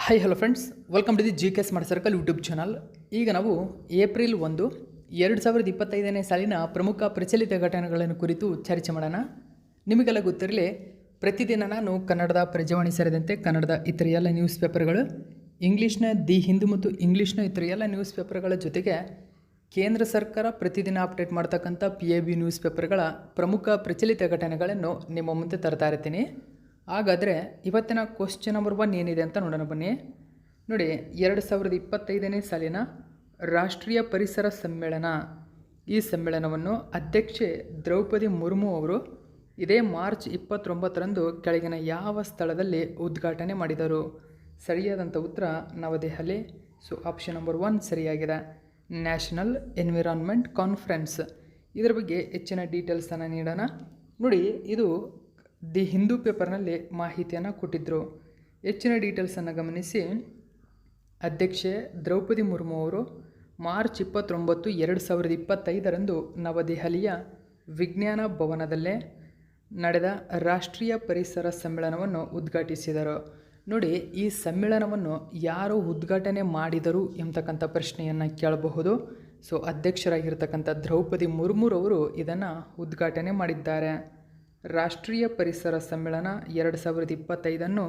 Hi hello friends, welcome to the G K smart circle YouTube channel. ಈಗ ನಾವು April 1, 2025 ಸಾಲಿನ ಪ್ರಮುಖ ಪ್ರಚಲಿತ ಘಟನೆಗಳನ್ನು ಕುರಿತು ಚರ್ಚೆ ಮಾಡೋಣ. ನಿಮಗೆಲ್ಲ ಗೊತ್ತಿರಲಿ, ಪ್ರತಿದಿನ ನಾನು ಕನ್ನಡದ ಪ್ರಜಾವಾಣಿ ಸೇರಿದಂತೆ ಕನ್ನಡದ ಇತರ ಎಲ್ಲ ನ್ಯೂಸ್ ಪೇಪರ್ಗಳು, ಇಂಗ್ಲೀಷ್ನ ದಿ ಹಿಂದೂ ಮತ್ತು ಇಂಗ್ಲೀಷ್ನ ಇತರ ಎಲ್ಲ ನ್ಯೂಸ್ ಪೇಪರ್ಗಳ ಜೊತೆಗೆ ಕೇಂದ್ರ ಸರ್ಕಾರ ಪ್ರತಿದಿನ ಅಪ್ಡೇಟ್ ಮಾಡ್ತಕ್ಕಂಥ PIB ನ್ಯೂಸ್ ಪೇಪರ್ಗಳ ಪ್ರಮುಖ ಪ್ರಚಲಿತ ಘಟನೆಗಳನ್ನು ನಿಮ್ಮ ಮುಂದೆ ತರ್ತಾ ಇರ್ತೀನಿ. ಹಾಗಾದರೆ ಇವತ್ತಿನ ಕ್ವಶ್ಚನ್ ನಂಬರ್ 1 ಏನಿದೆ ಅಂತ ನೋಡೋಣ ಬನ್ನಿ. ನೋಡಿ, 2025 ಸಾಲಿನ ರಾಷ್ಟ್ರೀಯ ಪರಿಸರ ಸಮ್ಮೇಳನ, ಈ ಸಮ್ಮೇಳನವನ್ನು ಅಧ್ಯಕ್ಷೆ ದ್ರೌಪದಿ ಮುರ್ಮು ಅವರು ಇದೇ ಮಾರ್ಚ್ 29ರಂದು ಕೆಳಗಿನ ಯಾವ ಸ್ಥಳದಲ್ಲಿ ಉದ್ಘಾಟನೆ ಮಾಡಿದರು? ಸರಿಯಾದಂಥ ಉತ್ತರ ನವದೆಹಲಿ. ಸೊ ಆಪ್ಷನ್ ನಂಬರ್ 1 ಸರಿಯಾಗಿದೆ. National environment conference. ಇದರ ಬಗ್ಗೆ ಹೆಚ್ಚಿನ ಡೀಟೇಲ್ಸನ್ನು ನೀಡೋಣ. ನೋಡಿ, ಇದು ದಿ ಹಿಂದೂ ಪೇಪರ್ನಲ್ಲಿ ಮಾಹಿತಿಯನ್ನು ಕೊಟ್ಟಿದ್ದರು. ಹೆಚ್ಚಿನ ಡೀಟೇಲ್ಸನ್ನು ಗಮನಿಸಿ. ಅಧ್ಯಕ್ಷೆ ದ್ರೌಪದಿ ಮುರ್ಮು ಅವರು ಮಾರ್ಚ್ 29, 2025ರಂದು ನವದೆಹಲಿಯ ವಿಜ್ಞಾನ ಭವನದಲ್ಲೇ ನಡೆದ ರಾಷ್ಟ್ರೀಯ ಪರಿಸರ ಸಮ್ಮೇಳನವನ್ನು ಉದ್ಘಾಟಿಸಿದರು. ನೋಡಿ, ಈ ಸಮ್ಮೇಳನವನ್ನು ಯಾರು ಉದ್ಘಾಟನೆ ಮಾಡಿದರು ಎಂಬತಕ್ಕಂಥ ಪ್ರಶ್ನೆಯನ್ನು ಕೇಳಬಹುದು. ಸೊ ಅಧ್ಯಕ್ಷರಾಗಿರ್ತಕ್ಕಂಥ ದ್ರೌಪದಿ ಮುರ್ಮುರವರು ಇದನ್ನು ಉದ್ಘಾಟನೆ ಮಾಡಿದ್ದಾರೆ. ರಾಷ್ಟ್ರೀಯ ಪರಿಸರ ಸಮ್ಮೇಳನ 2025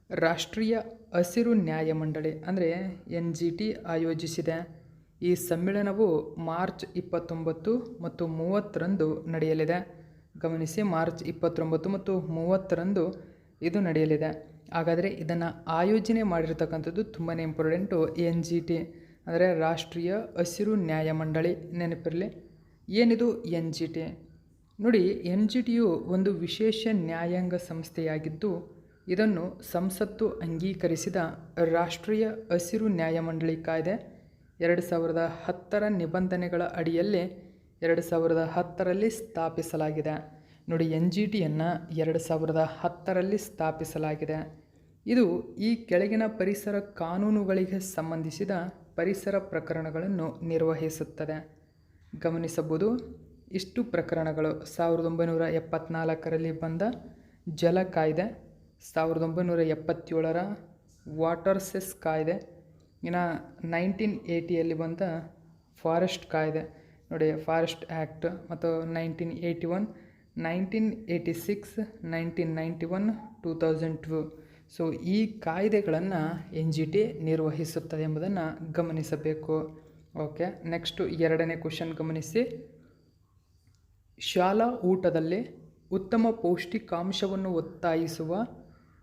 ರಾಷ್ಟ್ರೀಯ ಹಸಿರು ನ್ಯಾಯಮಂಡಳಿ ಅಂದರೆ NGT ಆಯೋಜಿಸಿದೆ. ಈ ಸಮ್ಮೇಳನವು ಮಾರ್ಚ್ 29 ಮತ್ತು 30ರಂದು ನಡೆಯಲಿದೆ. ಗಮನಿಸಿ, ಮಾರ್ಚ್ 29 ಮತ್ತು 30ರಂದು ಇದು ನಡೆಯಲಿದೆ. ಹಾಗಾದರೆ ಇದನ್ನು ಆಯೋಜನೆ ಮಾಡಿರ್ತಕ್ಕಂಥದ್ದು ತುಂಬಾ ಇಂಪಾರ್ಟೆಂಟು. NGT ಅಂದರೆ ರಾಷ್ಟ್ರೀಯ ಹಸಿರು ನ್ಯಾಯಮಂಡಳಿ. ನೆನಪಿರಲಿ, ಏನಿದು NGT? ನೋಡಿ, NGTಯು ಒಂದು ವಿಶೇಷ ನ್ಯಾಯಾಂಗ ಸಂಸ್ಥೆಯಾಗಿದ್ದು ಇದನ್ನು ಸಂಸತ್ತು ಅಂಗೀಕರಿಸಿದ ರಾಷ್ಟ್ರೀಯ ಹಸಿರು ನ್ಯಾಯಮಂಡಳಿ ಕಾಯ್ದೆ 2010ರ ನಿಬಂಧನೆಗಳ ಅಡಿಯಲ್ಲಿ 2010ರಲ್ಲಿ ಸ್ಥಾಪಿಸಲಾಗಿದೆ. ನೋಡಿ, NGTಯನ್ನು 2010ರಲ್ಲಿ ಸ್ಥಾಪಿಸಲಾಗಿದೆ. ಇದು ಈ ಕೆಳಗಿನ ಪರಿಸರ ಕಾನೂನುಗಳಿಗೆ ಸಂಬಂಧಿಸಿದ ಪರಿಸರ ಪ್ರಕರಣಗಳನ್ನು ನಿರ್ವಹಿಸುತ್ತದೆ. ಗಮನಿಸಬಹುದು, ಇಷ್ಟು ಪ್ರಕರಣಗಳು: 1974ರಲ್ಲಿ ಬಂದ ಜಲ ಕಾಯ್ದೆ, 1977ರ ವಾಟರ್ ಸೆಸ್ ಕಾಯ್ದೆ, ಇನ್ನು 1980ಯಲ್ಲಿ ಬಂದ ಫಾರೆಸ್ಟ್ ಕಾಯ್ದೆ, ನೋಡಿ ಫಾರೆಸ್ಟ್ ಆ್ಯಕ್ಟ್, ಮತ್ತು 1981, 1986, 1991, 2002. ಸೊ ಈ ಕಾಯ್ದೆಗಳನ್ನು NGT ನಿರ್ವಹಿಸುತ್ತದೆ ಎಂಬುದನ್ನು ಗಮನಿಸಬೇಕು. ಓಕೆ, ನೆಕ್ಸ್ಟು ಎರಡನೇ ಕ್ವಶನ್ ಗಮನಿಸಿ. ಶಾಲಾ ಊಟದಲ್ಲಿ ಉತ್ತಮ ಪೌಷ್ಟಿಕಾಂಶವನ್ನು ಒತ್ತಾಯಿಸುವ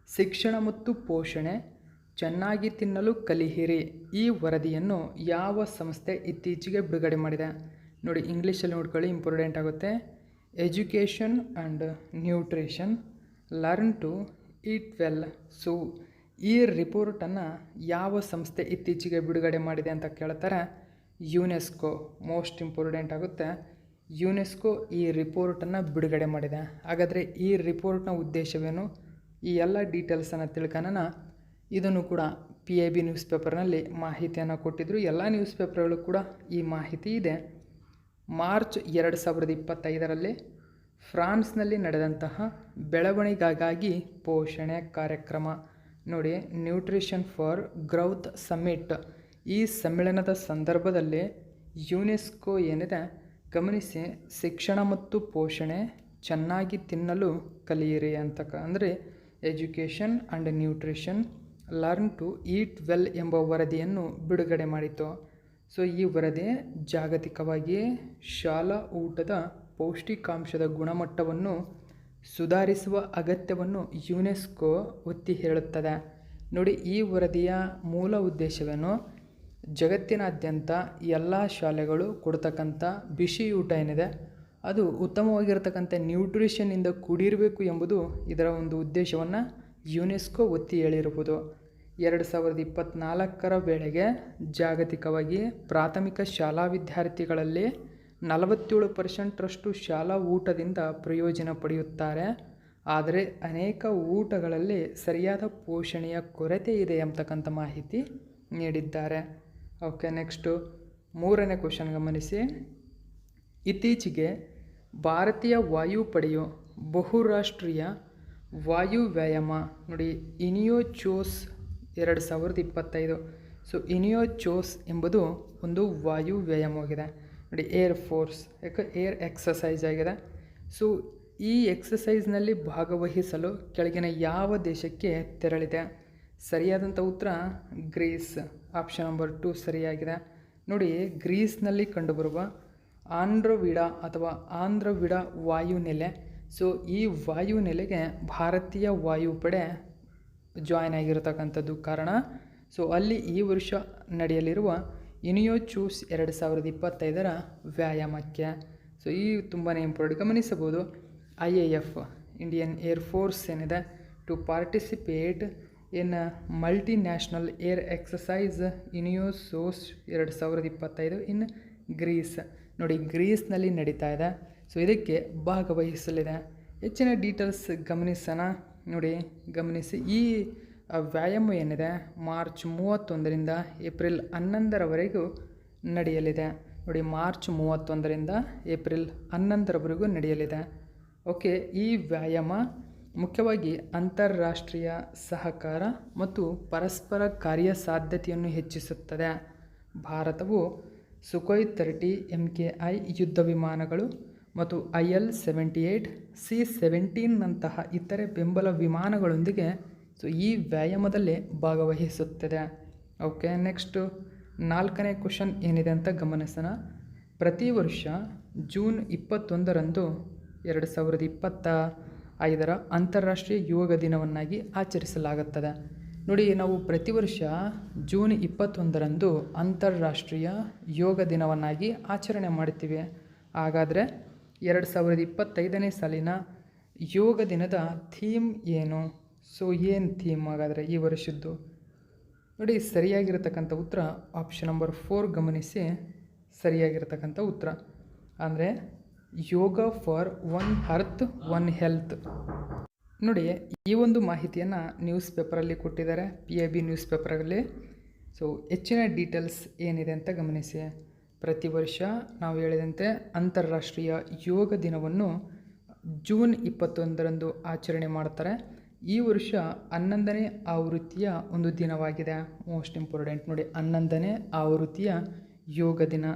ಶಿಕ್ಷಣ ಮತ್ತು ಪೋಷಣೆ, ಚೆನ್ನಾಗಿ ತಿನ್ನಲು ಕಲಿಯಿರಿ, ಈ ವರದಿಯನ್ನು ಯಾವ ಸಂಸ್ಥೆ ಇತ್ತೀಚೆಗೆ ಬಿಡುಗಡೆ ಮಾಡಿದೆ? ನೋಡಿ, ಇಂಗ್ಲೀಷಲ್ಲಿ ನೋಡ್ಕೊಳ್ಳಿ, ಇಂಪಾರ್ಟೆಂಟ್ ಆಗುತ್ತೆ. Education and nutrition learn to eat well. So ಈ ರಿಪೋರ್ಟನ್ನು ಯಾವ ಸಂಸ್ಥೆ ಇತ್ತೀಚೆಗೆ ಬಿಡುಗಡೆ ಮಾಡಿದೆ ಅಂತ ಕೇಳ್ತಾರೆ? ಯುನೆಸ್ಕೋ. ಮೋಸ್ಟ್ ಇಂಪಾರ್ಟೆಂಟ್ ಆಗುತ್ತೆ. ಯುನೆಸ್ಕೋ ಈ ರಿಪೋರ್ಟನ್ನು ಬಿಡುಗಡೆ ಮಾಡಿದೆ. ಹಾಗಾದರೆ ಈ ರಿಪೋರ್ಟ್ನ ಉದ್ದೇಶವೇನು? ಈ ಎಲ್ಲ ಡೀಟೇಲ್ಸನ್ನು ತಿಳ್ಕೊಳ್ಳೋಣ. ಇದನ್ನು ಕೂಡ PIB ನ್ಯೂಸ್ ಪೇಪರ್ನಲ್ಲಿ ಮಾಹಿತಿಯನ್ನು ಕೊಟ್ಟಿದ್ದರು. ಎಲ್ಲ ನ್ಯೂಸ್ ಪೇಪರ್ಗಳು ಕೂಡ ಈ ಮಾಹಿತಿ ಇದೆ. ಮಾರ್ಚ್ 2025ರಲ್ಲಿ ಫ್ರಾನ್ಸ್ನಲ್ಲಿ ನಡೆದಂತಹ ಬೆಳವಣಿಗೆಗಾಗಿ ಪೋಷಣೆ ಕಾರ್ಯಕ್ರಮ, ನೋಡಿ ನ್ಯೂಟ್ರಿಷನ್ ಫಾರ್ ಗ್ರೌತ್ ಸಮ್ಮಿಟ್, ಈ ಸಮ್ಮೇಳನದ ಸಂದರ್ಭದಲ್ಲಿ ಯುನೆಸ್ಕೋ ಏನಿದೆ ಗಮನಿಸಿ, ಶಿಕ್ಷಣ ಮತ್ತು ಪೋಷಣೆ, ಚೆನ್ನಾಗಿ ತಿನ್ನಲು ಕಲಿಯಿರಿ ಅಂದರೆ education and nutrition learn to eat well ಎಂಬ ವರದಿಯನ್ನು ಬಿಡುಗಡೆ ಮಾಡಿತು. ಸೊ ಈ ವರದಿ ಜಾಗತಿಕವಾಗಿ ಶಾಲಾ ಊಟದ ಪೌಷ್ಟಿಕಾಂಶದ ಗುಣಮಟ್ಟವನ್ನು ಸುಧಾರಿಸುವ ಅಗತ್ಯವನ್ನು ಯುನೆಸ್ಕೋ ಒತ್ತಿ ಹೇಳುತ್ತದೆ. ನೋಡಿ, ಈ ವರದಿಯ ಮೂಲ ಉದ್ದೇಶವೇನು? ಜಗತ್ತಿನಾದ್ಯಂತ ಎಲ್ಲ ಶಾಲೆಗಳು ಕೊಡ್ತಕ್ಕಂಥ ಬಿಸಿ ಊಟ ಏನಿದೆ ಅದು ಉತ್ತಮವಾಗಿರತಕ್ಕಂಥ ನ್ಯೂಟ್ರಿಷನ್ನಿಂದ ಕೂಡಿರಬೇಕು ಎಂಬುದು ಇದರ ಒಂದು ಉದ್ದೇಶವನ್ನು ಯುನೆಸ್ಕೋ ಒತ್ತಿ ಹೇಳಿರುವುದು. 2024ರ ವೇಳೆಗೆ ಜಾಗತಿಕವಾಗಿ ಪ್ರಾಥಮಿಕ ಶಾಲಾ ವಿದ್ಯಾರ್ಥಿಗಳಲ್ಲಿ 47%ರಷ್ಟು ಶಾಲಾ ಊಟದಿಂದ ಪ್ರಯೋಜನ ಪಡೆಯುತ್ತಾರೆ. ಆದರೆ ಅನೇಕ ಊಟಗಳಲ್ಲಿ ಸರಿಯಾದ ಪೋಷಣೆಯ ಕೊರತೆ ಇದೆ ಎಂಬತಕ್ಕಂಥ ಮಾಹಿತಿ ನೀಡಿದ್ದಾರೆ. ಓಕೆ, ನೆಕ್ಸ್ಟು ಮೂರನೇ ಕ್ವಶನ್ ಗಮನಿಸಿ. ಇತ್ತೀಚೆಗೆ ಭಾರತೀಯ ವಾಯುಪಡೆಯು ಬಹುರಾಷ್ಟ್ರೀಯ ವಾಯು ವ್ಯಾಯಾಮ, ನೋಡಿ ಇನಿಯೋಚೋಸ್ 2025. ಸೊ ಇನಿಯೋಚೋಸ್ ಎಂಬುದು ಒಂದು ವಾಯು ವ್ಯಾಯಾಮವಾಗಿದೆ ನೋಡಿ. ಏರ್ ಫೋರ್ಸ್ ಯಾಕೆ ಏರ್ ಎಕ್ಸಸೈಸ್ ಆಗಿದೆ. ಸೊ ಈ ಎಕ್ಸಸೈಸ್ನಲ್ಲಿ ಭಾಗವಹಿಸಲು ಕೆಳಗಿನ ಯಾವ ದೇಶಕ್ಕೆ ತೆರಳಿದೆ? ಸರಿಯಾದಂಥ ಉತ್ತರ ಗ್ರೀಸ್. ಆಪ್ಷನ್ ನಂಬರ್ 2 ಸರಿಯಾಗಿದೆ. ನೋಡಿ, ಗ್ರೀಸ್ನಲ್ಲಿ ಕಂಡುಬರುವ ಆಂಡ್ರವಿಡಾ ಅಥವಾ ಆಂಧ್ರವಿಡಾ ವಾಯುನೆಲೆ. ಸೊ ಈ ವಾಯುನೆಲೆಗೆ ಭಾರತೀಯ ವಾಯುಪಡೆ ಜಾಯ್ನ್ ಆಗಿರತಕ್ಕಂಥದ್ದು ಕಾರಣ. ಸೊ ಅಲ್ಲಿ ಈ ವರ್ಷ ನಡೆಯಲಿರುವ ಇನಿಯೋಚೂಸ್ 2025 ವ್ಯಾಯಾಮಕ್ಕೆ. ಸೊ ಈ ತುಂಬಾ ಇಂಪಾರ್ಟೆಂಟ್. ಗಮನಿಸಬಹುದು, IAF ಇಂಡಿಯನ್ ಏರ್ ಫೋರ್ಸ್ ಏನಿದೆ to participate in multinational air exercise Iniochos 2025 in Greece. ನೋಡಿ, ಗ್ರೀಸ್ನಲ್ಲಿ ನಡೀತಾ ಇದೆ. ಸೊ ಇದಕ್ಕೆ ಭಾಗವಹಿಸಲಿದೆ. ಹೆಚ್ಚಿನ ಡೀಟೇಲ್ಸ್ ಗಮನಿಸೋಣ. ನೋಡಿ, ಗಮನಿಸಿ. ಈ ವ್ಯಾಯಾಮ ಏನಿದೆ ಮಾರ್ಚ್ 31ರಿಂದ ಏಪ್ರಿಲ್ 11ರವರೆಗೂ ನಡೆಯಲಿದೆ. ನೋಡಿ, ಮಾರ್ಚ್ 31ರಿಂದ ಏಪ್ರಿಲ್ 11ರವರೆಗೂ ನಡೆಯಲಿದೆ. ಓಕೆ, ಈ ವ್ಯಾಯಾಮ ಮುಖ್ಯವಾಗಿ ಅಂತಾರಾಷ್ಟ್ರೀಯ ಸಹಕಾರ ಮತ್ತು ಪರಸ್ಪರ ಕಾರ್ಯಸಾಧ್ಯತೆಯನ್ನು ಹೆಚ್ಚಿಸುತ್ತದೆ. ಭಾರತವು ಸುಖೋಯ್ 30 MKI ಯುದ್ಧ ವಿಮಾನಗಳು ಮತ್ತು IL-78 C-17 ನಂತಹ ಇತರೆ ಬೆಂಬಲ ವಿಮಾನಗಳೊಂದಿಗೆ ಸೊ ಈ ವ್ಯಾಯಾಮದಲ್ಲಿ ಭಾಗವಹಿಸುತ್ತದೆ. ಓಕೆ, ನೆಕ್ಸ್ಟು 4ನೇ ಕ್ವಶನ್ ಏನಿದೆ ಅಂತ ಗಮನಿಸೋಣ. ಪ್ರತಿ ವರ್ಷ ಜೂನ್ 21ರಂದು 2025 ಅಂತಾರಾಷ್ಟ್ರೀಯ ಯೋಗ ದಿನವನ್ನಾಗಿ ಆಚರಿಸಲಾಗುತ್ತದೆ. ನೋಡಿ, ನಾವು ಪ್ರತಿ ವರ್ಷ ಜೂನ್ 21ರಂದು ಅಂತಾರಾಷ್ಟ್ರೀಯ ಯೋಗ ದಿನವನ್ನಾಗಿ ಆಚರಣೆ ಮಾಡ್ತೀವಿ. ಹಾಗಾದರೆ 2025ನೇ ಸಾಲಿನ ಯೋಗ ದಿನದ ಥೀಮ್ ಏನು? ಸೊ ಏನು ಥೀಮ್ ಹಾಗಾದರೆ ಈ ವರ್ಷದ್ದು? ನೋಡಿ, ಸರಿಯಾಗಿರತಕ್ಕಂಥ ಉತ್ತರ ಆಪ್ಷನ್ ನಂಬರ್ 4 ಗಮನಿಸಿ. ಸರಿಯಾಗಿರತಕ್ಕಂಥ ಉತ್ತರ ಅಂದರೆ yoga for one earth one health. ನೋಡಿ, ಈ ಒಂದು ಮಾಹಿತಿಯನ್ನು ನ್ಯೂಸ್ ಪೇಪರಲ್ಲಿ ಕೊಟ್ಟಿದ್ದಾರೆ, PIB ನ್ಯೂಸ್ ಪೇಪರಲ್ಲಿ. ಸೊ ಹೆಚ್ಚಿನ ಡೀಟೇಲ್ಸ್ ಏನಿದೆ ಅಂತ ಗಮನಿಸಿ. ಪ್ರತಿ ವರ್ಷ ನಾವು ಹೇಳಿದಂತೆ ಅಂತಾರಾಷ್ಟ್ರೀಯ ಯೋಗ ದಿನವನ್ನು ಜೂನ್ 21ರಂದು ಆಚರಣೆ ಮಾಡ್ತಾರೆ. ಈ ವರ್ಷ 11ನೇ ಆವೃತ್ತಿಯ ಒಂದು ದಿನವಾಗಿದೆ. ಮೋಸ್ಟ್ ಇಂಪಾರ್ಟೆಂಟ್ ನೋಡಿ, 11ನೇ ಆವೃತ್ತಿಯ ಯೋಗ ದಿನ.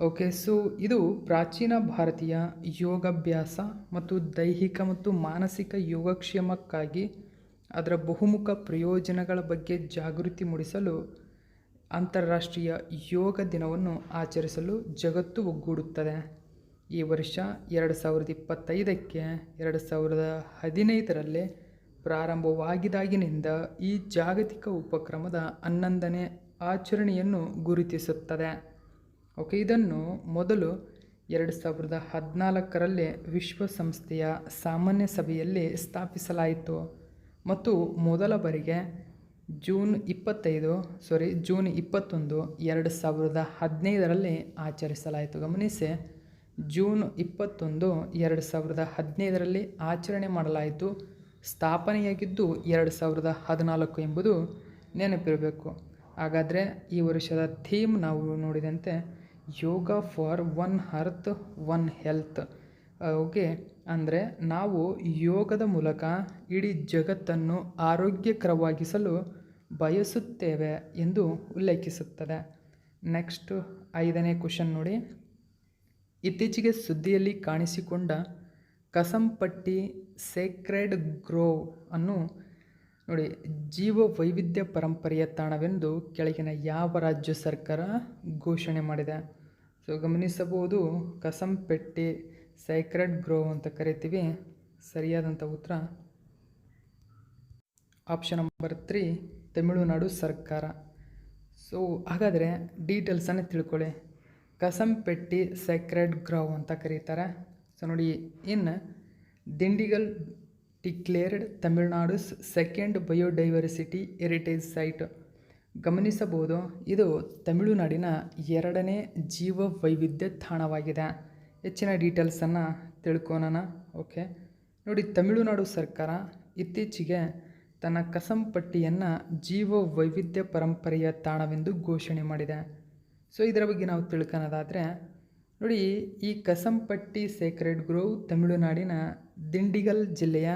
ಓಕೆ, ಸೊ ಇದು ಪ್ರಾಚೀನ ಭಾರತೀಯ ಯೋಗಾಭ್ಯಾಸ ಮತ್ತು ದೈಹಿಕ ಮತ್ತು ಮಾನಸಿಕ ಯೋಗಕ್ಷೇಮಕ್ಕಾಗಿ ಅದರ ಬಹುಮುಖ ಪ್ರಯೋಜನಗಳ ಬಗ್ಗೆ ಜಾಗೃತಿ ಮೂಡಿಸಲು ಅಂತಾರಾಷ್ಟ್ರೀಯ ಯೋಗ ದಿನವನ್ನು ಆಚರಿಸಲು ಜಗತ್ತು ಒಗ್ಗೂಡುತ್ತದೆ. ಈ ವರ್ಷ 2025ಕ್ಕೆ 2015ರಲ್ಲಿ ಪ್ರಾರಂಭವಾಗಿದಾಗಿನಿಂದ ಈ ಜಾಗತಿಕ ಉಪಕ್ರಮದ 11ನೇ ಆಚರಣೆಯನ್ನು ಗುರುತಿಸುತ್ತದೆ. ಓಕೆ, ಇದನ್ನು ಮೊದಲು 2014ರಲ್ಲಿ ವಿಶ್ವಸಂಸ್ಥೆಯ ಸಾಮಾನ್ಯ ಸಭೆಯಲ್ಲಿ ಸ್ಥಾಪಿಸಲಾಯಿತು ಮತ್ತು ಮೊದಲ ಬಾರಿಗೆ ಜೂನ್ 21, 2015ರಲ್ಲಿ ಆಚರಿಸಲಾಯಿತು. ಗಮನಿಸಿ, ಜೂನ್ 21, 2015ರಲ್ಲಿ ಆಚರಣೆ ಮಾಡಲಾಯಿತು. ಸ್ಥಾಪನೆಯಾಗಿದ್ದು 2014 ಎಂಬುದು ನೆನಪಿರಬೇಕು. ಹಾಗಾದರೆ ಈ ವರ್ಷದ ಥೀಮ್ ನಾವು ನೋಡಿದಂತೆ yoga for one earth one health. Okay, ಅಂದರೆ ನಾವು ಯೋಗದ ಮೂಲಕ ಇಡೀ ಜಗತ್ತನ್ನು ಆರೋಗ್ಯಕರವಾಗಿಸಲು ಬಯಸುತ್ತೇವೆ ಎಂದು ಉಲ್ಲೇಖಿಸುತ್ತದೆ. ನೆಕ್ಸ್ಟ್ 5ನೇ ಕ್ವಶನ್ ನೋಡಿ. ಇತ್ತೀಚೆಗೆ ಸುದ್ದಿಯಲ್ಲಿ ಕಾಣಿಸಿಕೊಂಡ ಕಸಂಪಟ್ಟಿ ಸೇಕ್ರೆಡ್ ಗ್ರೋವ್ ಅನ್ನು ನೋಡಿ ಜೀವ ವೈವಿಧ್ಯ ಪರಂಪರೆಯ ತಾಣವೆಂದು ಕೆಳಗಿನ ಯಾವ ರಾಜ್ಯ ಸರ್ಕಾರ ಘೋಷಣೆ ಮಾಡಿದೆ? ಸೊ ಗಮನಿಸಬಹುದು, ಕಸಂಪೆಟ್ಟಿ ಸೇಕ್ರೆಡ್ ಗ್ರೋವ್ ಅಂತ ಕರಿತೀವಿ. ಸರಿಯಾದಂಥ ಉತ್ತರ ಆಪ್ಷನ್ ನಂಬರ್ 3 ತಮಿಳುನಾಡು ಸರ್ಕಾರ. ಸೊ ಹಾಗಾದರೆ ಡೀಟೇಲ್ಸನ್ನು ತಿಳ್ಕೊಳ್ಳಿ. ಕಸಂಪೆಟ್ಟಿ ಸೇಕ್ರೆಡ್ ಗ್ರೋವ್ ಅಂತ ಕರೀತಾರೆ. ಸೊ ನೋಡಿ, in Dindigul declared Tamil Nadu's second biodiversity heritage site. ಗಮನಿಸಬಹುದು, ಇದು ತಮಿಳುನಾಡಿನ 2ನೇ ಜೀವ ವೈವಿಧ್ಯ ತಾಣವಾಗಿದೆ. ಹೆಚ್ಚಿನ ಡೀಟೇಲ್ಸನ್ನು ತಿಳ್ಕೊಳೋಣ. ಓಕೆ ನೋಡಿ, ತಮಿಳುನಾಡು ಸರ್ಕಾರ ಇತ್ತೀಚೆಗೆ ತನ್ನ ಕಸಂಪಟ್ಟಿಯನ್ನು ಜೀವ ವೈವಿಧ್ಯ ಪರಂಪರೆಯ ತಾಣವೆಂದು ಘೋಷಣೆ ಮಾಡಿದೆ. ಸೊ ಇದರ ಬಗ್ಗೆ ನಾವು ತಿಳ್ಕೊಳ್ಳೋದಾದರೆ ನೋಡಿ, ಈ ಕಸಂಪಟ್ಟಿ ಸೇಕ್ರೆಡ್ ಗ್ರೋವ್ ತಮಿಳುನಾಡಿನ ದಿಂಡಿಗಲ್ ಜಿಲ್ಲೆಯ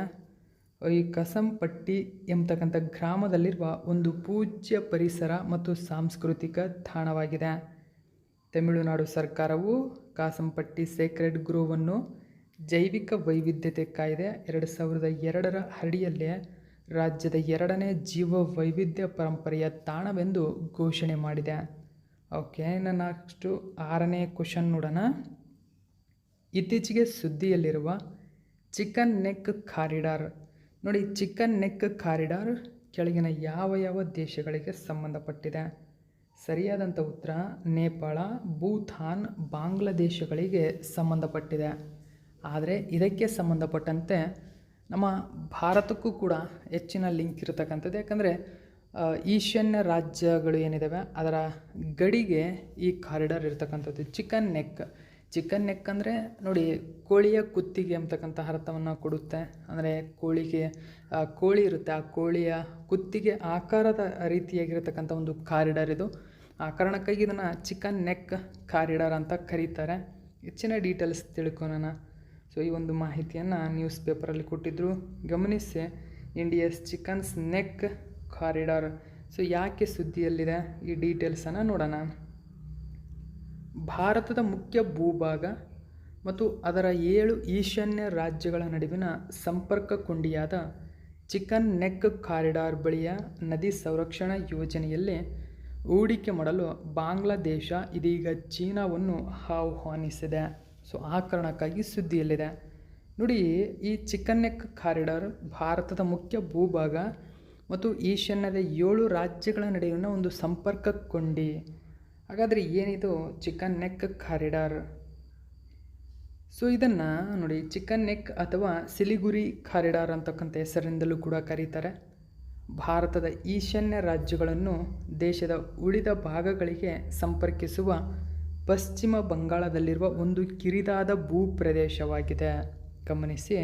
ಈ ಕಸಂಪಟ್ಟಿ ಎಂಬತಕ್ಕಂಥ ಗ್ರಾಮದಲ್ಲಿರುವ ಒಂದು ಪೂಜ್ಯ ಪರಿಸರ ಮತ್ತು ಸಾಂಸ್ಕೃತಿಕ ತಾಣವಾಗಿದೆ. ತಮಿಳುನಾಡು ಸರ್ಕಾರವು ಕಾಸಂಪಟ್ಟಿ ಸೇಕ್ರೆಡ್ ಗ್ರೋವನ್ನು ಜೈವಿಕ ವೈವಿಧ್ಯತೆ ಕಾಯ್ದೆ 2002ರ ಅಡಿಯಲ್ಲಿ ರಾಜ್ಯದ 2ನೇ ಜೀವ ವೈವಿಧ್ಯ ಪರಂಪರೆಯ ತಾಣವೆಂದು ಘೋಷಣೆ ಮಾಡಿದೆ. ಓಕೆ, ನೆಕ್ಸ್ಟು 6ನೇ ಕ್ವಶನ್ ನೋಡೋಣ. ಇತ್ತೀಚೆಗೆ ಸುದ್ದಿಯಲ್ಲಿರುವ ಚಿಕನ್ ನೆಕ್ ಕಾರಿಡಾರ್. ನೋಡಿ, ಚಿಕನ್ ನೆಕ್ ಕಾರಿಡಾರ್ ಕೆಳಗಿನ ಯಾವ ದೇಶಗಳಿಗೆ ಸಂಬಂಧಪಟ್ಟಿದೆ? ಸರಿಯಾದಂಥ ಉತ್ತರ ನೇಪಾಳ, ಭೂತಾನ್, ಬಾಂಗ್ಲಾದೇಶಗಳಿಗೆ ಸಂಬಂಧಪಟ್ಟಿದೆ. ಆದರೆ ಇದಕ್ಕೆ ಸಂಬಂಧಪಟ್ಟಂತೆ ನಮ್ಮ ಭಾರತಕ್ಕೂ ಕೂಡ ಹೆಚ್ಚಿನ ಲಿಂಕ್ ಇರತಕ್ಕಂಥದ್ದು. ಯಾಕಂದರೆ ಈಶಾನ್ಯ ರಾಜ್ಯಗಳು ಏನಿದ್ದಾವೆ ಅದರ ಗಡಿಗೆ ಈ ಕಾರಿಡಾರ್ ಇರತಕ್ಕಂಥದ್ದು. ಚಿಕನ್ ನೆಕ್ ಅಂದರೆ ನೋಡಿ, ಕೋಳಿಯ ಕುತ್ತಿಗೆ ಅಂತಕ್ಕಂಥ ಅರ್ಥವನ್ನು ಕೊಡುತ್ತೆ. ಅಂದರೆ ಕೋಳಿ ಇರುತ್ತೆ, ಆ ಕೋಳಿಯ ಕುತ್ತಿಗೆ ಆಕಾರದ ರೀತಿಯಾಗಿರತಕ್ಕಂಥ ಒಂದು ಕಾರಿಡಾರ್ ಇದು. ಆ ಕಾರಣಕ್ಕಾಗಿ ಇದನ್ನು ಚಿಕನ್ ನೆಕ್ ಕಾರಿಡಾರ್ ಅಂತ ಕರೀತಾರೆ. ಹೆಚ್ಚಿನ ಡೀಟೇಲ್ಸ್ ತಿಳ್ಕೊಳ್ಳೋಣ. ಸೊ ಈ ಒಂದು ಮಾಹಿತಿಯನ್ನು ನ್ಯೂಸ್ ಪೇಪರಲ್ಲಿ ಕೊಟ್ಟಿದ್ದರು, ಗಮನಿಸಿ. India's chickens neck corridor. So ಯಾಕೆ ಸುದ್ದಿಯಲ್ಲಿದೆ, ಈ ಡೀಟೇಲ್ಸನ್ನು ನೋಡೋಣ. ಭಾರತದ ಮುಖ್ಯ ಭೂಭಾಗ ಮತ್ತು ಅದರ 7 ಈಶಾನ್ಯ ರಾಜ್ಯಗಳ ನಡುವಿನ ಸಂಪರ್ಕ ಕೊಂಡಿಯಾದ ಚಿಕನ್ ನೆಕ್ ಕಾರಿಡಾರ್ ಬಳಿಯ ನದಿ ಸಂರಕ್ಷಣಾ ಯೋಜನೆಯಲ್ಲಿ ಹೂಡಿಕೆ ಮಾಡಲು ಬಾಂಗ್ಲಾದೇಶ ಇದೀಗ ಚೀನಾವನ್ನು ಆಹ್ವಾನಿಸಿದೆ. ಸೊ ಆ ಕಾರಣಕ್ಕಾಗಿ ಸುದ್ದಿಯಲ್ಲಿದೆ. ನೋಡಿ, ಈ ಚಿಕನ್ ನೆಕ್ ಕಾರಿಡಾರ್ ಭಾರತದ ಮುಖ್ಯ ಭೂಭಾಗ ಮತ್ತು ಈಶಾನ್ಯದ 7 ರಾಜ್ಯಗಳ ನಡುವಿನ ಒಂದು ಸಂಪರ್ಕ ಕೊಂಡಿ. ಹಾಗಾದರೆ ಏನಿದು ಚಿಕನ್ ನೆಕ್ ಕಾರಿಡಾರ್? ಸೊ ಇದನ್ನು ನೋಡಿ, ಚಿಕನ್ ನೆಕ್ ಅಥವಾ ಸಿಲಿಗುರಿ ಕಾರಿಡಾರ್ ಅಂತಕ್ಕಂಥ ಹೆಸರಿಂದಲೂ ಕೂಡ ಕರೀತಾರೆ. ಭಾರತದ ಈಶಾನ್ಯ ರಾಜ್ಯಗಳನ್ನು ದೇಶದ ಉಳಿದ ಭಾಗಗಳಿಗೆ ಸಂಪರ್ಕಿಸುವ ಪಶ್ಚಿಮ ಬಂಗಾಳದಲ್ಲಿರುವ ಒಂದು ಕಿರಿದಾದ ಭೂಪ್ರದೇಶವಾಗಿದೆ. ಗಮನಿಸಿ,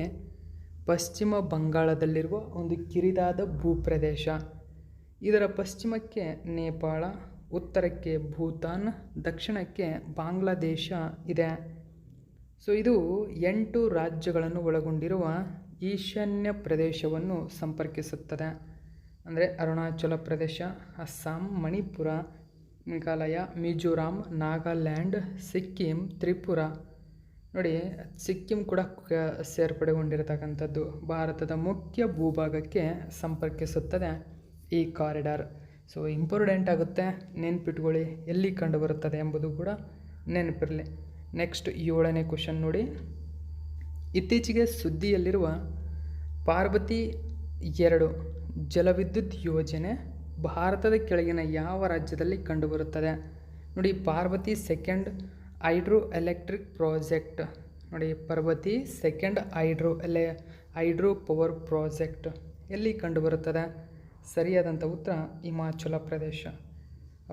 ಪಶ್ಚಿಮ ಬಂಗಾಳದಲ್ಲಿರುವ ಒಂದು ಕಿರಿದಾದ ಭೂಪ್ರದೇಶ. ಇದರ ಪಶ್ಚಿಮಕ್ಕೆ ನೇಪಾಳ, ಉತ್ತರಕ್ಕೆ ಭೂತಾನ್, ದಕ್ಷಿಣಕ್ಕೆ ಬಾಂಗ್ಲಾದೇಶ ಇದೆ. ಸೊ ಇದು 8 ರಾಜ್ಯಗಳನ್ನು ಒಳಗೊಂಡಿರುವ ಈಶಾನ್ಯ ಪ್ರದೇಶವನ್ನು ಸಂಪರ್ಕಿಸುತ್ತದೆ. ಅಂದರೆ ಅರುಣಾಚಲ ಪ್ರದೇಶ, ಅಸ್ಸಾಂ, ಮಣಿಪುರ, ಮೇಘಾಲಯ, ಮಿಜೋರಾಂ, ನಾಗಾಲ್ಯಾಂಡ್, ಸಿಕ್ಕಿಂ, ತ್ರಿಪುರ. ನೋಡಿ, ಸಿಕ್ಕಿಂ ಕೂಡ ಸೇರ್ಪಡೆಗೊಂಡಿರತಕ್ಕಂಥದ್ದು. ಭಾರತದ ಮುಖ್ಯ ಭೂಭಾಗಕ್ಕೆ ಸಂಪರ್ಕಿಸುತ್ತದೆ ಈ ಕಾರಿಡಾರ್. ಸೊ ಇಂಪಾರ್ಟೆಂಟ್ ಆಗುತ್ತೆ, ನೆನಪಿಟ್ಕೊಳ್ಳಿ, ಎಲ್ಲಿ ಕಂಡುಬರುತ್ತದೆ ಎಂಬುದು ಕೂಡ ನೆನಪಿರಲಿ. ನೆಕ್ಸ್ಟ್ 7ನೇ ಕ್ವಶನ್ ನೋಡಿ. ಇತ್ತೀಚೆಗೆ ಸುದ್ದಿಯಲ್ಲಿರುವ ಪಾರ್ವತಿ 2 ಜಲವಿದ್ಯುತ್ ಯೋಜನೆ ಭಾರತದ ಕೆಳಗಿನ ಯಾವ ರಾಜ್ಯದಲ್ಲಿ ಕಂಡುಬರುತ್ತದೆ? ನೋಡಿ, ಪಾರ್ವತಿ 2 ಹೈಡ್ರೋ ಎಲೆಕ್ಟ್ರಿಕ್ ಪ್ರಾಜೆಕ್ಟ್. ನೋಡಿ, ಪಾರ್ವತಿ 2 ಹೈಡ್ರೋ ಪವರ್ ಪ್ರಾಜೆಕ್ಟ್ ಎಲ್ಲಿ ಕಂಡುಬರುತ್ತದೆ? ಸರಿಯಾದಂಥ ಉತ್ತರ Himachal Pradesh.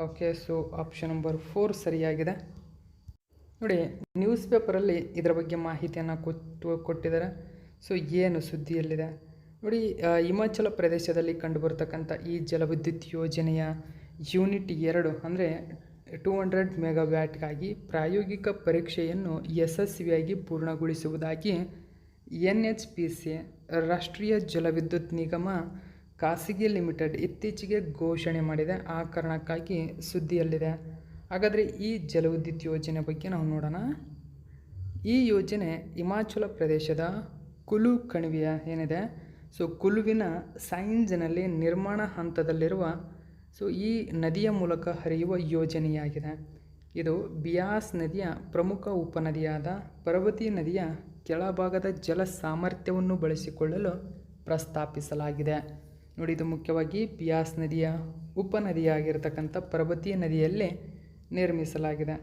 Okay, so option number 4 ಸರಿಯಾಗಿದೆ. ನೋಡಿ, ನ್ಯೂಸ್ ಪೇಪರಲ್ಲಿ ಇದರ ಬಗ್ಗೆ ಮಾಹಿತಿಯನ್ನು ಕೊಟ್ಟಿದ್ದಾರೆ. ಸೊ ಏನು ಸುದ್ದಿಯಲ್ಲಿದೆ ನೋಡಿ, ಹಿಮಾಚಲ ಪ್ರದೇಶದಲ್ಲಿ ಕಂಡುಬರತಕ್ಕಂಥ ಈ ಜಲವಿದ್ಯುತ್ ಯೋಜನೆಯ ಯೂನಿಟ್ 2 ಅಂದರೆ 200 ಮೆಗಾವ್ಯಾಟ್ಗಾಗಿ ಪ್ರಾಯೋಗಿಕ ಪರೀಕ್ಷೆಯನ್ನು ಯಶಸ್ವಿಯಾಗಿ ಪೂರ್ಣಗೊಳಿಸುವುದಾಗಿ NHPC ರಾಷ್ಟ್ರೀಯ ಜಲವಿದ್ಯುತ್ ನಿಗಮ ಖಾಸಗಿ ಲಿಮಿಟೆಡ್ ಇತ್ತೀಚೆಗೆ ಘೋಷಣೆ ಮಾಡಿದೆ. ಆ ಕಾರಣಕ್ಕಾಗಿ ಸುದ್ದಿಯಲ್ಲಿದೆ. ಹಾಗಾದರೆ ಈ ಜಲವಿದ್ಯುತ್ ಯೋಜನೆ ಬಗ್ಗೆ ನಾವು ನೋಡೋಣ. ಈ ಯೋಜನೆ ಹಿಮಾಚಲ ಪ್ರದೇಶದ ಕುಲು ಕಣಿವೆಯ ಏನಿದೆ, ಸೊ ಕುಲುವಿನ ಸೈಂಜ್ನಲ್ಲಿ ನಿರ್ಮಾಣ ಹಂತದಲ್ಲಿರುವ ಈ ನದಿಯ ಮೂಲಕ ಹರಿಯುವ ಯೋಜನೆಯಾಗಿದೆ. ಇದು ಬಿಯಾಸ್ ನದಿಯ ಪ್ರಮುಖ ಉಪನದಿಯಾದ ಪರ್ವತಿ ನದಿಯ ಕೆಳಭಾಗದ ಜಲ ಸಾಮರ್ಥ್ಯವನ್ನು ಬಳಸಿಕೊಳ್ಳಲು ಪ್ರಸ್ತಾಪಿಸಲಾಗಿದೆ. ನೋಡಿ, ಇದು ಮುಖ್ಯವಾಗಿ ಬಿಯಾಸ್ ನದಿಯ ಉಪನದಿಯಾಗಿರ್ತಕ್ಕಂಥ ಪರ್ವತಿ ನದಿಯಲ್ಲಿ ನಿರ್ಮಿಸಲಾಗಿದೆ.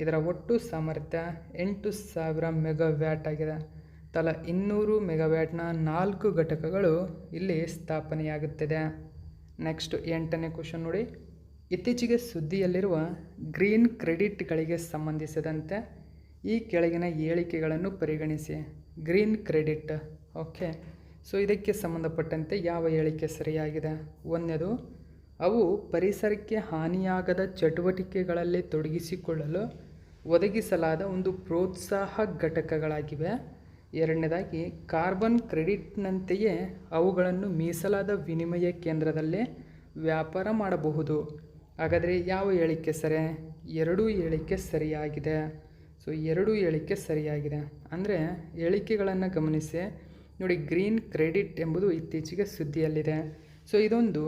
ಇದರ ಒಟ್ಟು ಸಾಮರ್ಥ್ಯ 8000 ಮೆಗಾವ್ಯಾಟ್ ಆಗಿದೆ. ತಲಾ 200 ಮೆಗಾವ್ಯಾಟ್ನ 4 ಘಟಕಗಳು ಇಲ್ಲಿ ಸ್ಥಾಪನೆಯಾಗುತ್ತಿದೆ. ನೆಕ್ಸ್ಟ್ 8ನೇ ಕ್ವಶನ್ ನೋಡಿ. ಇತ್ತೀಚೆಗೆ ಸುದ್ದಿಯಲ್ಲಿರುವ ಗ್ರೀನ್ ಕ್ರೆಡಿಟ್ಗಳಿಗೆ ಸಂಬಂಧಿಸಿದಂತೆ ಈ ಕೆಳಗಿನ ಹೇಳಿಕೆಗಳನ್ನು ಪರಿಗಣಿಸಿ. ಗ್ರೀನ್ ಕ್ರೆಡಿಟ್, ಓಕೆ, ಸೊ ಇದಕ್ಕೆ ಸಂಬಂಧಪಟ್ಟಂತೆ ಯಾವ ಹೇಳಿಕೆ ಸರಿಯಾಗಿದೆ? 1ನೇದು, ಅವು ಪರಿಸರಕ್ಕೆ ಹಾನಿಯಾಗದ ಚಟುವಟಿಕೆಗಳಲ್ಲಿ ತೊಡಗಿಸಿಕೊಳ್ಳಲು ಒದಗಿಸಲಾದ ಒಂದು ಪ್ರೋತ್ಸಾಹ ಘಟಕಗಳಾಗಿವೆ. ಎರಡನೇದಾಗಿ ಕಾರ್ಬನ್ ಕ್ರೆಡಿಟ್ನಂತೆಯೇ ಅವುಗಳನ್ನು ಮೀಸಲಾದ ವಿನಿಮಯ ಕೇಂದ್ರದಲ್ಲೇ ವ್ಯಾಪಾರ ಮಾಡಬಹುದು. ಹಾಗಾದರೆ ಯಾವ ಹೇಳಿಕೆ ಸರಿ? ಎರಡೂ ಹೇಳಿಕೆ ಸರಿಯಾಗಿದೆ. ಸೊ ಎರಡೂ ಹೇಳಿಕೆ ಸರಿಯಾಗಿದೆ. ಅಂದರೆ ಹೇಳಿಕೆಗಳನ್ನು ಗಮನಿಸಿ ನೋಡಿ. ಗ್ರೀನ್ ಕ್ರೆಡಿಟ್ ಎಂಬುದು ಇತ್ತೀಚೆಗೆ ಸುದ್ದಿಯಲ್ಲಿದೆ. ಸೊ ಇದೊಂದು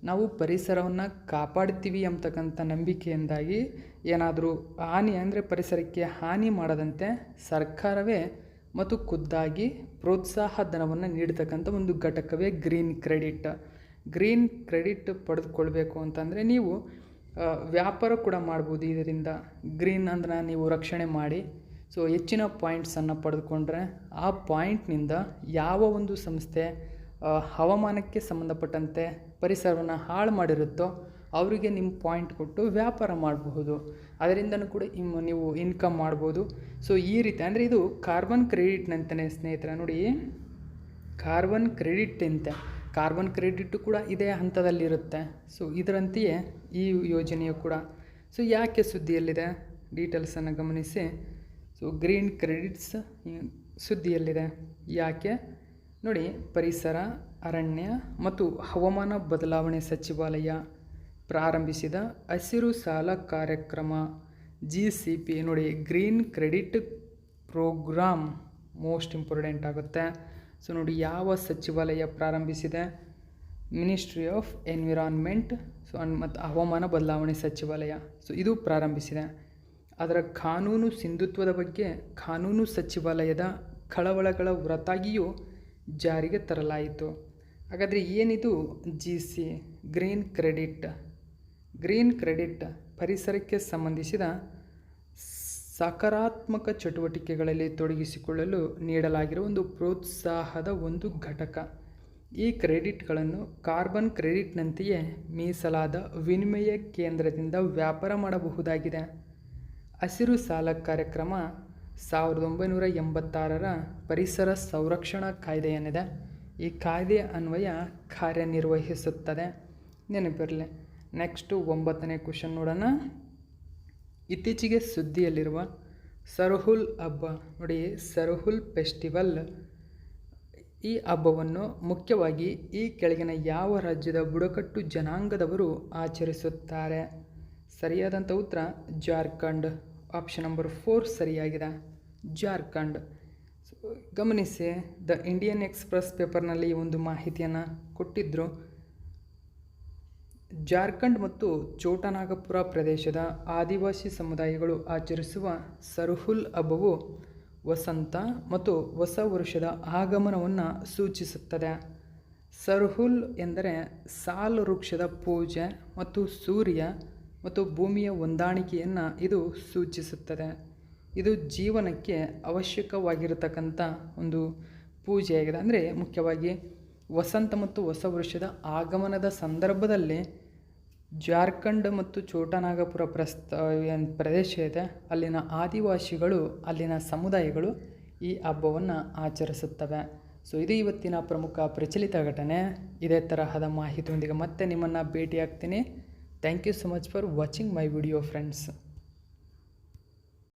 ನಾವು ಪರಿಸರವನ್ನು ಕಾಪಾಡ್ತೀವಿ ಅಂತಕ್ಕಂಥ ನಂಬಿಕೆಯಿಂದಾಗಿ ಏನಾದರೂ ಹಾನಿ ಅಂದರೆ ಪರಿಸರಕ್ಕೆ ಹಾನಿ ಮಾಡದಂತೆ ಸರ್ಕಾರವೇ ಮತ್ತು ಖುದ್ದಾಗಿ ಪ್ರೋತ್ಸಾಹ ಧನವನ್ನು ನೀಡತಕ್ಕಂಥ ಒಂದು ಘಟಕವೇ ಗ್ರೀನ್ ಕ್ರೆಡಿಟ್. ಗ್ರೀನ್ ಕ್ರೆಡಿಟ್ ಪಡೆದುಕೊಳ್ಬೇಕು ಅಂತಂದರೆ ನೀವು ವ್ಯಾಪಾರ ಕೂಡ ಮಾಡ್ಬೋದು ಇದರಿಂದ. ಗ್ರೀನ್ ಅಂದ್ರೆ ನೀವು ರಕ್ಷಣೆ ಮಾಡಿ ಸೊ ಹೆಚ್ಚಿನ ಪಾಯಿಂಟ್ಸನ್ನು ಪಡೆದುಕೊಂಡ್ರೆ ಆ ಪಾಯಿಂಟ್ನಿಂದ ಯಾವ ಒಂದು ಸಂಸ್ಥೆ ಹವಾಮಾನಕ್ಕೆ ಸಂಬಂಧಪಟ್ಟಂತೆ ಪರಿಸರವನ್ನು ಹಾಳು ಮಾಡಿರುತ್ತೋ ಅವರಿಗೆ ನಿಮ್ಮ ಪಾಯಿಂಟ್ ಕೊಟ್ಟು ವ್ಯಾಪಾರ ಮಾಡಬಹುದು. ಅದರಿಂದನೂ ಕೂಡ ನೀವು ಇನ್ಕಮ್ ಮಾಡ್ಬೋದು. ಸೊ ಈ ರೀತಿ ಅಂದರೆ ಇದು ಕಾರ್ಬನ್ ಕ್ರೆಡಿಟ್ನಂತಲೇ ಸ್ನೇಹಿತರೆ. ನೋಡಿ, ಕಾರ್ಬನ್ ಕ್ರೆಡಿಟ್ ಅಂತೆ. ಕಾರ್ಬನ್ ಕ್ರೆಡಿಟ್ ಕೂಡ ಇದೇ ಹಂತದಲ್ಲಿರುತ್ತೆ. ಸೊ ಇದರಂತೆಯೇ ಈ ಯೋಜನೆಯು ಕೂಡ. ಸೊ ಯಾಕೆ ಸುದ್ದಿಯಲ್ಲಿದೆ? ಡೀಟೇಲ್ಸನ್ನು ಗಮನಿಸಿ. ಸೊ ಗ್ರೀನ್ ಕ್ರೆಡಿಟ್ಸ್ ಸುದ್ದಿಯಲ್ಲಿದೆ ಯಾಕೆ ನೋಡಿ. ಪರಿಸರ, ಅರಣ್ಯ ಮತ್ತು ಹವಾಮಾನ ಬದಲಾವಣೆ ಸಚಿವಾಲಯ ಪ್ರಾರಂಭಿಸಿದ ಹಸಿರು ಸಾಲ ಕಾರ್ಯಕ್ರಮ GCP ನೋಡಿ. Green credit program most important ಆಗುತ್ತೆ. ಸೊ ನೋಡಿ, ಯಾವ ಸಚಿವಾಲಯ ಪ್ರಾರಂಭಿಸಿದೆ? ಮಿನಿಸ್ಟ್ರಿ ಆಫ್ ಎನ್ವಿರಾನ್ಮೆಂಟ್ ಮತ್ತು ಹವಾಮಾನ ಬದಲಾವಣೆ ಸಚಿವಾಲಯ. ಸೊ ಇದು ಪ್ರಾರಂಭಿಸಿದೆ. ಅದರ ಕಾನೂನು ಸಿಂಧುತ್ವದ ಬಗ್ಗೆ ಕಾನೂನು ಸಚಿವಾಲಯದ ಕಳವಳಗಳ ಹೊರತಾಗಿಯೂ ಜಾರಿಗೆ ತರಲಾಯಿತು. ಹಾಗಾದರೆ ಏನಿದು ಗ್ರೀನ್ ಕ್ರೆಡಿಟ್? ಗ್ರೀನ್ ಕ್ರೆಡಿಟ್ ಪರಿಸರಕ್ಕೆ ಸಂಬಂಧಿಸಿದ ಸಕಾರಾತ್ಮಕ ಚಟುವಟಿಕೆಗಳಲ್ಲಿ ತೊಡಗಿಸಿಕೊಳ್ಳಲು ನೀಡಲಾಗಿರುವ ಒಂದು ಪ್ರೋತ್ಸಾಹದ ಒಂದು ಘಟಕ. ಈ ಕ್ರೆಡಿಟ್ಗಳನ್ನು ಕಾರ್ಬನ್ ಕ್ರೆಡಿಟ್ನಂತೆಯೇ ಮೀಸಲಾದ ವಿನಿಮಯ ಕೇಂದ್ರದಿಂದ ವ್ಯಾಪಾರ ಮಾಡಬಹುದಾಗಿದೆ. ಹಸಿರು ಸಾಲ ಕಾರ್ಯಕ್ರಮ 1986ರ ಪರಿಸರ ಸಂರಕ್ಷಣಾ ಕಾಯ್ದೆ ಏನಿದೆ ಈ ಕಾಯ್ದೆಯ ಅನ್ವಯ ಕಾರ್ಯನಿರ್ವಹಿಸುತ್ತದೆ. ನೆನಪಿರಲಿ. ನೆಕ್ಸ್ಟು 9ನೇ ಕ್ವೆಶ್ಚನ್ ನೋಡೋಣ. ಇತ್ತೀಚೆಗೆ ಸುದ್ದಿಯಲ್ಲಿರುವ ಸರ್ಹುಲ್ ಹಬ್ಬ ನೋಡಿ. ಸರ್ಹುಲ್ ಫೆಸ್ಟಿವಲ್ ಈ ಹಬ್ಬವನ್ನು ಮುಖ್ಯವಾಗಿ ಈ ಕೆಳಗಿನ ಯಾವ ರಾಜ್ಯದ ಬುಡಕಟ್ಟು ಜನಾಂಗದವರು ಆಚರಿಸುತ್ತಾರೆ? ಸರಿಯಾದಂಥ ಉತ್ತರ ಜಾರ್ಖಂಡ್. ಆಪ್ಷನ್ ನಂಬರ್ 4 ಸರಿಯಾಗಿದೆ, ಜಾರ್ಖಂಡ್. ಗಮನಿಸಿ, ದ ಇಂಡಿಯನ್ ಎಕ್ಸ್ಪ್ರೆಸ್ ಪೇಪರ್ನಲ್ಲಿ ಒಂದು ಮಾಹಿತಿಯನ್ನು ಕೊಟ್ಟಿದ್ದರು. ಜಾರ್ಖಂಡ್ ಮತ್ತು ಛೋಟನಾಗಪುರ ಪ್ರದೇಶದ ಆದಿವಾಸಿ ಸಮುದಾಯಗಳು ಆಚರಿಸುವ ಸರ್ಹುಲ್ ಹಬ್ಬವು ವಸಂತ ಮತ್ತು ಹೊಸ ವರ್ಷದ ಆಗಮನವನ್ನು ಸೂಚಿಸುತ್ತದೆ. ಸರ್ಹುಲ್ ಎಂದರೆ ಸಾಲ್ ವೃಕ್ಷದ ಪೂಜೆ ಮತ್ತು ಸೂರ್ಯ ಮತ್ತು ಭೂಮಿಯ ಹೊಂದಾಣಿಕೆಯನ್ನು ಇದು ಸೂಚಿಸುತ್ತದೆ. ಇದು ಜೀವನಕ್ಕೆ ಅವಶ್ಯಕವಾಗಿರತಕ್ಕಂಥ ಒಂದು ಪೂಜೆಯಾಗಿದೆ. ಅಂದರೆ ಮುಖ್ಯವಾಗಿ ವಸಂತ ಮತ್ತು ಹೊಸ ವರ್ಷದ ಆಗಮನದ ಸಂದರ್ಭದಲ್ಲಿ ಜಾರ್ಖಂಡ್ ಮತ್ತು ಛೋಟನಾಗಪುರ ಪ್ರದೇಶ ಇದೆ, ಅಲ್ಲಿನ ಆದಿವಾಸಿಗಳು, ಅಲ್ಲಿನ ಸಮುದಾಯಗಳು ಈ ಹಬ್ಬವನ್ನು ಆಚರಿಸುತ್ತವೆ. ಸೊ ಇದು ಇವತ್ತಿನ ಪ್ರಮುಖ ಪ್ರಚಲಿತ ಘಟನೆ. ಇದೇ ತರಹದ ಮಾಹಿತಿಯೊಂದಿಗೆ ಮತ್ತೆ ನಿಮ್ಮನ್ನು ಭೇಟಿಯಾಗ್ತೀನಿ. Thank you so much for watching my video friends.